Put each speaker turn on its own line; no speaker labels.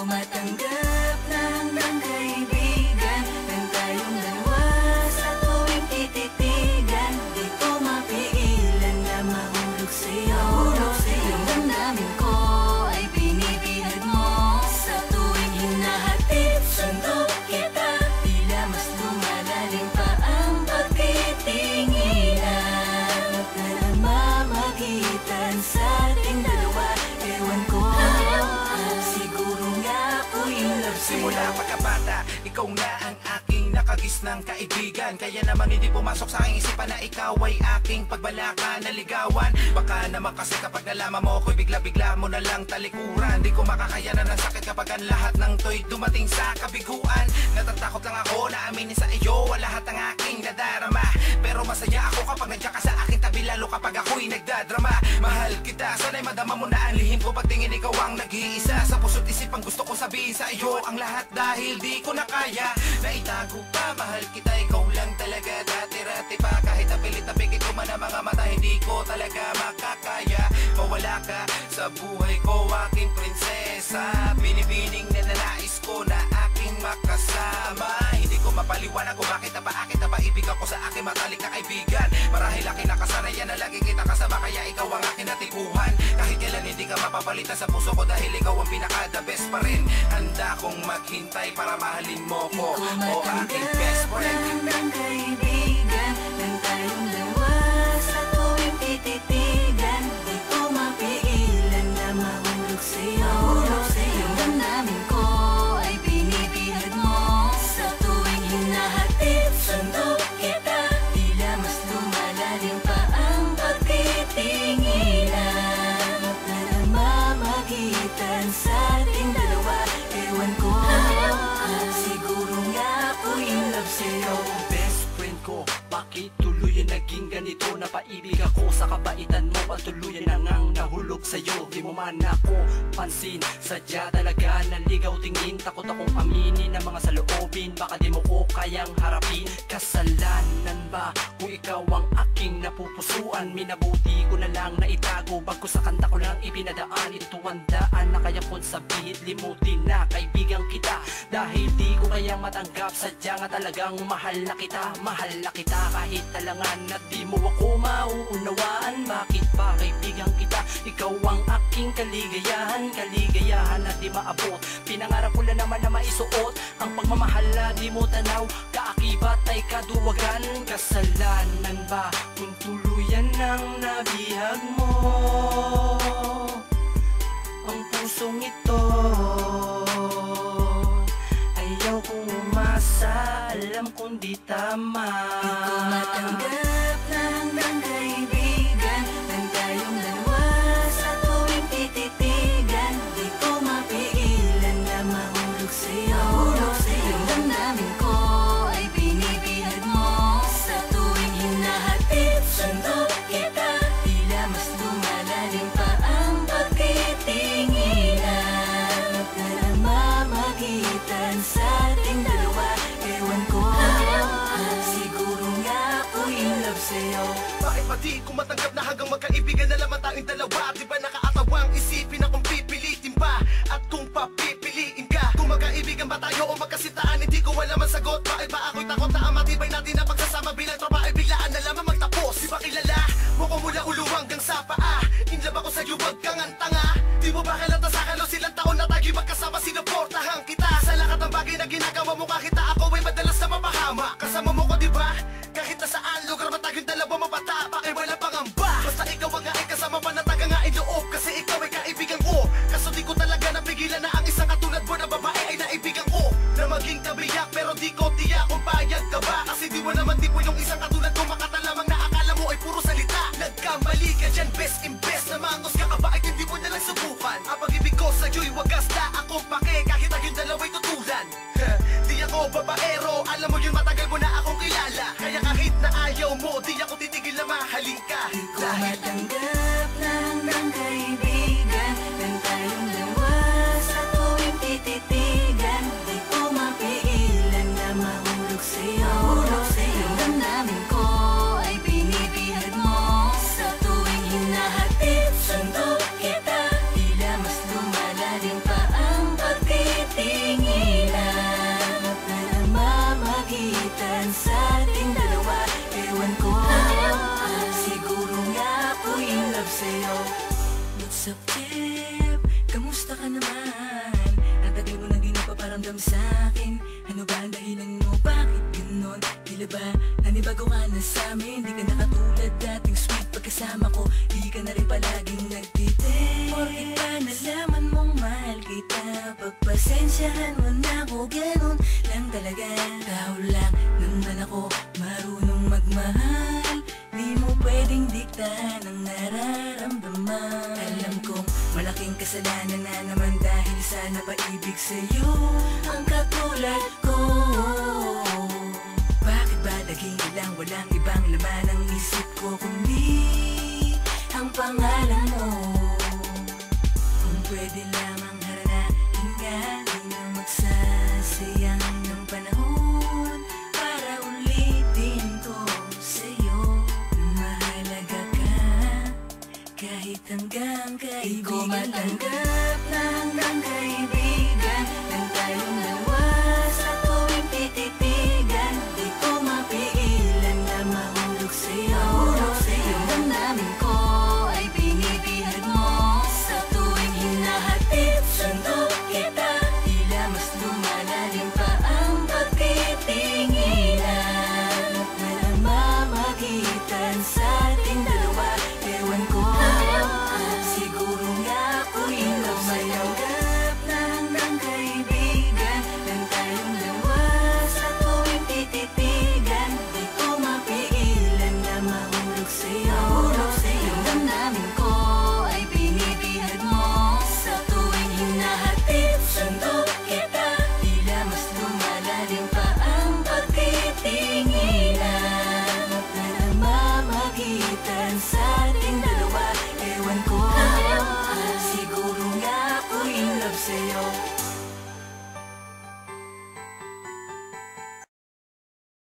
matanggap ng kaibigan ng tayong dalawa sa tuwing tititigan. Di ko mapigilan na mahulog sa'yo. Yung damdamin ko ay binibihag mo sa tuwing hinahatid sundo kita. Tila mas lumalalim pa ang pagtitinginan na namamagitan sa ating dalawa. Ewan ko, siguro nga ako yung love sa'yo.
Simula pagkabata, ikaw na ang aking nakagisnang kaibigan. Kaya naman hindi pumasok sa aking isipan na ikaw ay aking pagbalaka na ligawan. Baka naman kasi kapag nalaman mo ako'y bigla-bigla mo na lang talikuran. Di ko makakayanan ng sakit kapag ang lahat ng to'y dumating sa kabiguan. Natatakot lang ako na aminin sa iyo ang lahat ng aking nadarama. Pero masaya ako kapag nandiyan ka sa aking tabi, lalo kapag ako'y nagdadrama. Mahal kita, sana'y madama mo na ang lihim ko. Pagtingin ikaw ang nag-iisa sa puso't isip ang gusto ko sabihin sa iyo ang lahat dahil di ko na kaya na itago pa. Mahal kita, ikaw lang talaga. Dati-rati pa kahit napilit-napikit ko man ang mga mata, hindi ko talaga makakaya mawala ka sa buhay ko, aking prinsesa. Binibining na nanais ko na aking makasama. Hindi ko mapaliwanag kung bakit napaakit na paibig ako sa aking matalik na kaibigan. Marahil aking nakasanayan na lagi kita kasama, kaya ikaw ang aking natikuhan. Kahit kailan hindi ka mapapalitan sa puso ko dahil ikaw ang pinaka-the best pa rin. Handa kong maghintay para mahalin mo ko, o aking best friend.
Ng kaibigan ng tayong dalawa sa tuwing tititigan. Di ko mapigilan na mahulog sa'yo. Yung damdamin ko ay binibihag mo sa tuwing hinahatid sundo kita. Tila mas lumalalim pa ang pagtitinginan na namamagitan sa ating dalawa. Ewan ko, siguro nga ako yung love sa'yo.
Best friend ko, bakit tuluyan naging ganito? Napaibig ako sa kabaitan mo, patuloy na ngang nahulog sa'yo. Di mo man ako pansin, sadya talaga naligaw tingin. Takot akong aminin ang mga saloobin, baka di mo ko kayang harapin. Kasalanan ba kung ikaw ang aking napupusuan? Minabuti ko na lang na itago, bago sa kanta ko lang ipinadaan. Ito ang daan na kaya kong sabihin, limutin na kaibigan kita. Dahil di ko kayang matanggap, sadya nga talagang mahal na kita. Mahal na kita kahit talangan at di mo ako mauunawaan. Bakit ba kaibigan kita? Ikaw ang aking kaligayahan, kaligayahan na di maabot. Pinangarap ko lang naman na maisuot ang pagmamahal na di mo tanaw. Kaakibat ay kaduwagan. Kasalanan ba kung tuluyan ng nabihag mo ang pusong ito? Ayaw kong umasa, alam kong di tama.
Di ko matanggap ng kaibigan ng tayong dalawa sa tuwing tititigan. Di ko mapigilan na mahulog sa'yo. Yung damdamin ko ay binibihag mo sa tuwing hinahatid sundo kita. Tila mas lumalalim pa ang pagtitinginan na namamagitan sa ating dalawa. Ewan ko, siguro nga ako yung love sa'yo.
Bakit ba di ko matanggap na hanggang magkaibigan na lamang tayong dalawa? Di ba nakakatawang isipin na kung pipilitin pa at kung papipiliin ka? Kung magkaibigan ba tayo o magkasitaan, hindi ko alam ang sagot. Bakit ba ako'y takot na ang matibay natin na pagsasama bilang tropa ay biglaan na lamang magtapos? Di ba kilala mo ko mula ulo hanggang sa paa? Inlove ako sa'yo, wag kang antanga. Di mo ba halata sa halos ilang taon na tayo magkasama, sinuportahan kita sa lahat ng bagay na ginagawa mo. Kahit na ako ay madalas na mapahama, kasama mo ko di ba? Kahit na saan lugar ba tayong dalawa mabata, bakit wala pangamba? Basta ikaw ang nga ay kasama pa na tagangain loob, kasi ikaw ay kaibigan ko. Kaso di ko talaga napigilan na ang isang katulad mo na babae ay naibigan ko. Na maging kabiyak pero di ko tiyak kung payag ka ba? Kasi di mo naman tipo yung isang katulad ko, makatalamang na akala mo ay puro salita. Nagkamali ka dyan, best in best na mangos ka ka ba ay hindi mo nalang subukan? Kapag
What's up, Jeff? Kamusta ka naman? Ang tagal mo na di napaparamdam sa'kin. Ano ba ang dahilan mo? Bakit ganon? Tila ba nanibago ka na sa'min? Di ka na katulad dating sweet pagkasama ko. Di ka na rin palaging nagtitin. Porkit ba nalaman mong mahal kita? Pagpasensyahan mo na ako, ganon lang talaga. Tao lang naman ako, marunong magmahal. Di mo pwedeng diktahan ang nararamdaman. Alam kong malaking kasalanan na naman dahil sa napaibig sa'yo ang katulad ko. Bakit ba laging lang walang ibang laman ang isip ko kundi ang pangalan mo? Kung pwede lamang haranain ka, di na magsasayang ng panahon para ulitin ko sa'yo na mahalaga ka kahit hanggang kaibigan. Di ko matanggap na hanggang kaibigan lang tayong dalawa sa tuwing tititigan. Di ko mapigilan na mahulog sa'yo. Yung damdamin ko ay binibihag mo sa tuwing hinahatid sundo kita. Tila mas lumalalim pa ang pagtitinginan na namamagitan sa ating dalawa. Ewan ko, siguro nga ako'y matanggap na hanggang kaibigan lang tayong dalawa sa tuwing tititigan. Di ko mapigilan na mahulog sa'yo. Yung damdamin ko ay binibihag mo sa tuwing hinahatid sundo kita. Tila mas lumalalim pa ang pagtitinginan na namamagitan sa ating dalawa. Ewan ko, siguro nga ako'y in love sa'yo.